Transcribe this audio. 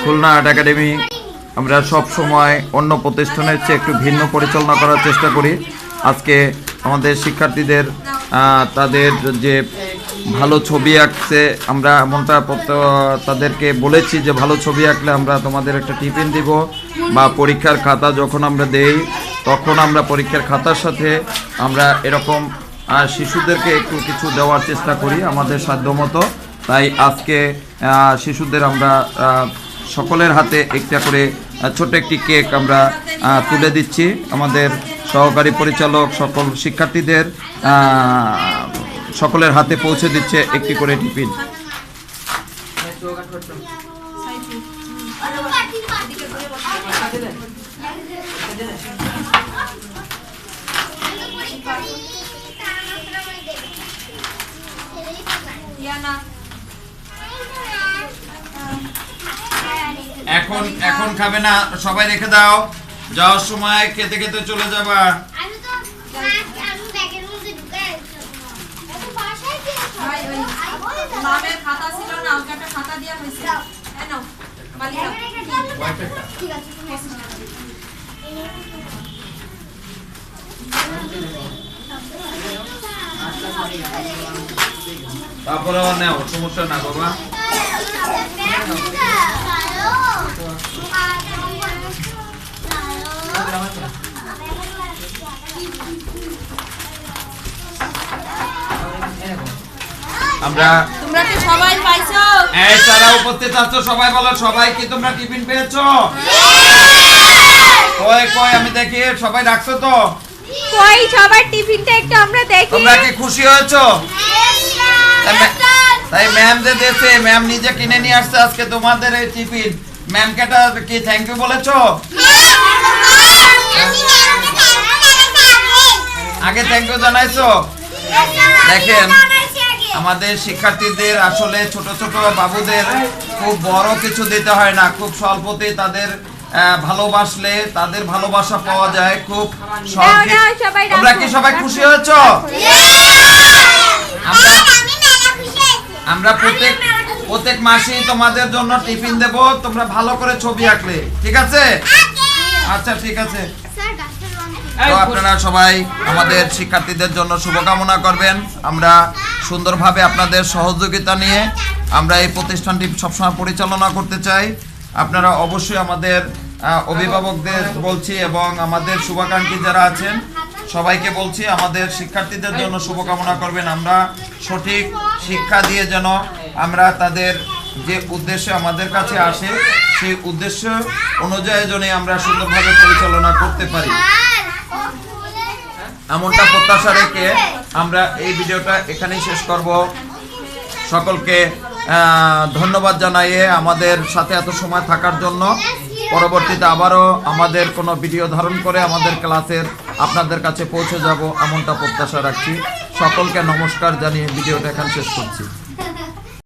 Khulna art academy আমরা সব সময় অন্য প্রতিষ্ঠানের চেয়ে একটু ভিন্ন পরিচালনা করার চেষ্টা করি। আজকে আমাদের শিক্ষার্থীদের তাদের যে ভালো ছবি আঁকছে, আমরা এমনটা তাদেরকে বলেছি যে ভালো ছবি আঁকলে আমরা তোমাদের একটা টিফিন দিব, বা পরীক্ষার খাতা যখন আমরা দেই তখন আমরা পরীক্ষার খাতার সাথে আমরা এরকম শিশুদেরকে একটু কিছু দেওয়ার চেষ্টা করি আমাদের সাধ্যমতো। তাই আজকে শিশুদের আমরা সকলের হাতে একটা করে ছোট একটি কেক আমরা তুলে দিচ্ছি। আমাদের সহকারী পরিচালক সকল শিক্ষার্থীদের সকলের হাতে পৌঁছে দিচ্ছে একটি করে টিফিন। এখন এখন খাবে না, সবাই রেখে দাও, যাওয়ার সময় খেতে খেতে চলে যাবা। তারপরে নেও, সমস্যা না বাবা। আমরা তোমরা কি সবাই পাইছো? এই যারা উপস্থিত আছো সবাই বলো, সবাই কি তোমরা টিফিন পেয়েছো? কই কই আমি দেখি, সবাই রাখছো তো? কই সবার টিফিনটা একটু আমরা দেখি। তোমরা কি খুশি হয়েছো? তাই ম্যাম যে দিয়েছে, ম্যাম নিজে কিনে নিয়ে আসছে আজকে তোমাদের এই টিফিন। ম্যামকে কি থ্যাংক ইউ বলেছো? আগে থ্যাংক ইউ জানাইছো? দেখেন আমাদের শিক্ষার্থীদের আসলে ছোট ছোট বাবুদের খুব বড় কিছু দিতে হয় না, খুব স্বল্পতে তাদের ভালোবাসলে তাদের ভালোবাসা পাওয়া যায় খুব সহজে। তোমরা কি সবাই খুশি হয়েছো? আমরা প্রত্যেক মাসেই তোমাদের জন্য টিফিন দেব, তোমরা ভালো করে ছবি আঁকলে, ঠিক আছে? আচ্ছা ঠিক আছে। তো আপনারা সবাই আমাদের শিক্ষার্থীদের জন্য শুভকামনা করবেন। আমরা সুন্দরভাবে আপনাদের সহযোগিতা নিয়ে আমরা এই প্রতিষ্ঠানটি সবসময় পরিচালনা করতে চাই। আপনারা অবশ্যই আমাদের অভিভাবকদের বলছি এবং আমাদের শুভাকাঙ্ক্ষী যারা আছেন সবাইকে বলছি আমাদের শিক্ষার্থীদের জন্য শুভকামনা করবেন। আমরা সঠিক শিক্ষা দিয়ে যেন আমরা তাদের যে উদ্দেশ্যে আমাদের কাছে আসে সেই উদ্দেশ্য অনুযায়ী যেন আমরা সুন্দরভাবে পরিচালনা করতে পারি, এমনটা প্রত্যাশা রেখে আমরা এই ভিডিওটা এখানেই শেষ করব। সকলকে ধন্যবাদ জানাইয়ে আমাদের সাথে এত সময় থাকার জন্য। পরবর্তীতে আবারও আমাদের কোনো ভিডিও ধারণ করে আমাদের ক্লাসের আপনাদের কাছে পৌঁছে যাব এমনটা প্রত্যাশা রাখছি। সকলকে নমস্কার জানিয়ে ভিডিওটা এখানে শেষ করছি।